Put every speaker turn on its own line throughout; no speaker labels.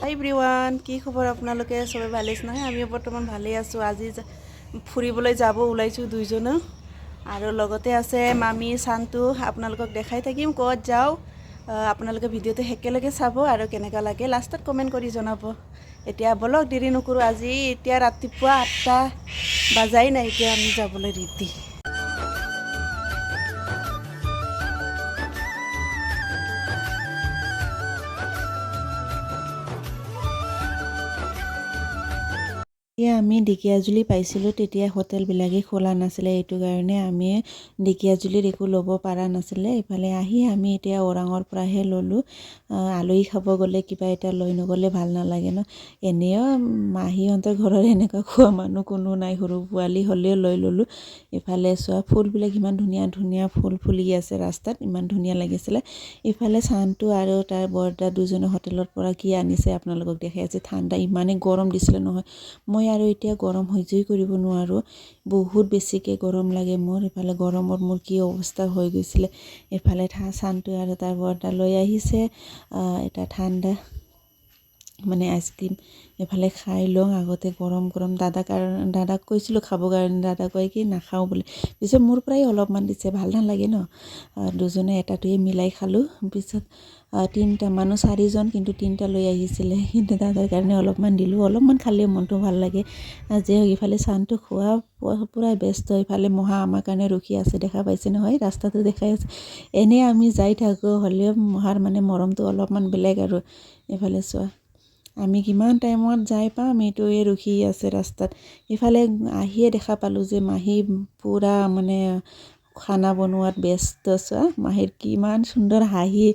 হাই everyone, কি খবৰ আপোনালোকে? সবে ভালে আছে নহয়? আমি বৰ্তমান ভালেই আছোঁ। আজি ফুৰিবলৈ যাব ওলাইছোঁ দুইজনে, আৰু লগতে আছে মামী চান্তু। আপোনালোকক দেখাই থাকিম ক'ত যাওঁ। আপোনালোকে ভিডিঅ'টো একেলগে চাব আৰু কেনেকুৱা লাগে লাষ্টত কমেণ্ট কৰি জনাব। এতিয়া বলক দেৰি নকৰোঁ। আজি এতিয়া ৰাতিপুৱা 8টা বাজাই নাই, এতিয়া আমি যাবলৈ ৰেডি। এতিয়া আমি ঢেকীয়াজুলি পাইছিলোঁ, তেতিয়া হোটেলবিলাকেই খোলা নাছিলে। এইটো কাৰণে আমি ঢেকীয়াজুলিত একো ল'ব পৰা নাছিলে। ইফালে আহি আমি এতিয়া ওৰাঙৰ পৰাহে ল'লোঁ। আলহী খাব গ'লে কিবা এটা লৈ নগ'লে ভাল নালাগে ন। এনেও মাহীহঁতৰ ঘৰৰ এনেকুৱা খোৱা মানুহ কোনো নাই, সৰু পোৱালি হ'লেও লৈ ল'লোঁ। ইফালে চোৱা ফুলবিলাক ইমান ধুনীয়া ধুনীয়া ফুল ফুলি আছে ৰাস্তাত, ইমান ধুনীয়া লাগিছিলে। ইফালে চান্তু আৰু তাৰ বৰদা দুজনে হোটেলৰ পৰা কি আনিছে আপোনালোকক দেখাই আছে। ঠাণ্ডা ইমানেই গৰম দিছিলে নহয়, মই আৰু এতিয়া গৰম সহ্যই কৰিব নোৱাৰোঁ। বহুত বেছিকৈ গৰম লাগে মোৰ। ইফালে গৰমত মোৰ কি অৱস্থা হৈ গৈছিলে। এফালে চান্তু আৰু তাৰ বৰদা লৈ আহিছে এটা ঠাণ্ডা মানে আইচক্ৰীম। এফালে খাই লওঁ আগতে, গৰম গৰম। দাদাক কৈছিলোঁ খাবৰ কাৰণে, দাদা কয় কি নাখাওঁ বুলি। পিছত মোৰ পৰাই অলপমান দিছে, ভাল নালাগে ন। দুজনে এটাটোৱে মিলাই খালোঁ। পিছত তিনিটা মানুহ 4জন, কিন্তু 3টা লৈ আহিছিলে, কিন্তু দাদাৰ কাৰণে অলপমান দিলোঁ। অলপমান খালে মনটো ভাল লাগে। যে ইফালে চান্তু খোৱা পূৰা ব্যস্ত। ইফালে মহা আমাৰ কাৰণে ৰখি আছে, দেখা পাইছে নহয়, ৰাস্তাটো দেখাই আছে। এনেই আমি যাই থাকোঁ, হ'লেও মহাৰ মানে মৰমটো অলপমান বেলেগ আৰু। এইফালে চোৱা আমি কিমান টাইমত যাই পাম, এইটোৱে ৰখি আছে ৰাস্তাত। ইফালে আহিয়ে দেখা পালোঁ যে মাহী পূৰা মানে খানা বনোৱাত ব্যস্ত। চোৱা মাহীৰ কিমান সুন্দৰ হাঁহি,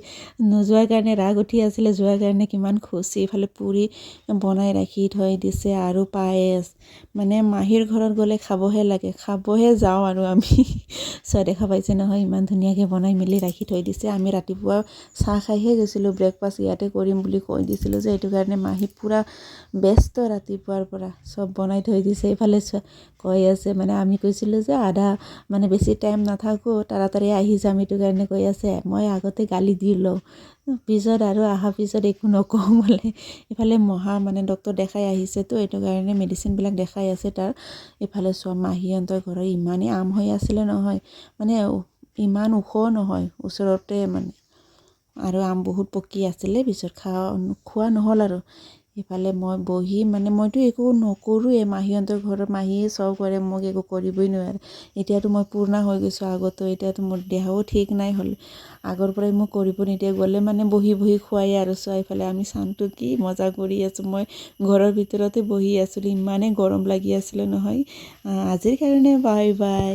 নোযোৱাৰ কাৰণে ৰাগ উঠি আছিলে, যোৱাৰ কাৰণে কিমান খুচি। ইফালে পুৰি বনাই ৰাখি থৈ দিছে আৰু পায়েছ। মানে মাহীৰ ঘৰত গ'লে খাবহে লাগে, খাবহে যাওঁ আৰু আমি। চোৱা দেখা পাইছে নহয়, ইমান ধুনীয়াকৈ বনাই মেলি ৰাখি থৈ দিছে। আমি ৰাতিপুৱা চাহ খাইহে গৈছিলোঁ, ব্ৰেকফাষ্ট ইয়াতে কৰিম বুলি কৈ দিছিলোঁ যে, এইটো কাৰণে মাহী পূৰা ব্যস্ত ৰাতিপুৱাৰ পৰা, চব বনাই থৈ দিছে। এইফালে চোৱা কৈ আছে, মানে আমি কৈছিলোঁ যে মানে বেছি টাইম নাথাকোঁ, তাড়াতাড়ি আহি যাম, এইটো কাৰণে কৈ আছে। মই আগতে গালি দি লওঁ, পিছত আৰু অহাৰ পিছত একো নকওঁ বোলে। ইফালে মহা মানে ডক্তৰ দেখাই আহিছেতো, এইটো কাৰণে মেডিচিনবিলাক দেখাই আছে তাৰ। ইফালে চোৱা মাহীহঁতৰ ঘৰত ইমানেই আম হৈ আছিলে নহয়, মানে ইমান ওখও নহয়, ওচৰতে মানে। আৰু আম বহুত পকি আছিলে, পিছত খোৱা নহ'ল আৰু। ইফালে মই বহি মানে মইতো একো নকৰোঁৱে, মাহীহঁতৰ ঘৰত মাহীয়ে চব কৰে, মোক একো কৰিবই নোৱাৰে। এতিয়াতো মই পুৰণা হৈ গৈছোঁ আগতো, এতিয়াতো মোৰ দেহাও ঠিক নাই হ'ল। আগৰ পৰাই মোক কৰিব নিদিয়ে, গ'লে মানে বহি বহি খুৱাই আৰু। চোৱা ইফালে আমি চান্তু কি মজা কৰি আছোঁ। মই ঘৰৰ ভিতৰতে বহি আছিলোঁ, ইমানেই গৰম লাগি আছিলে নহয়। আজিৰ কাৰণে বাই বাই।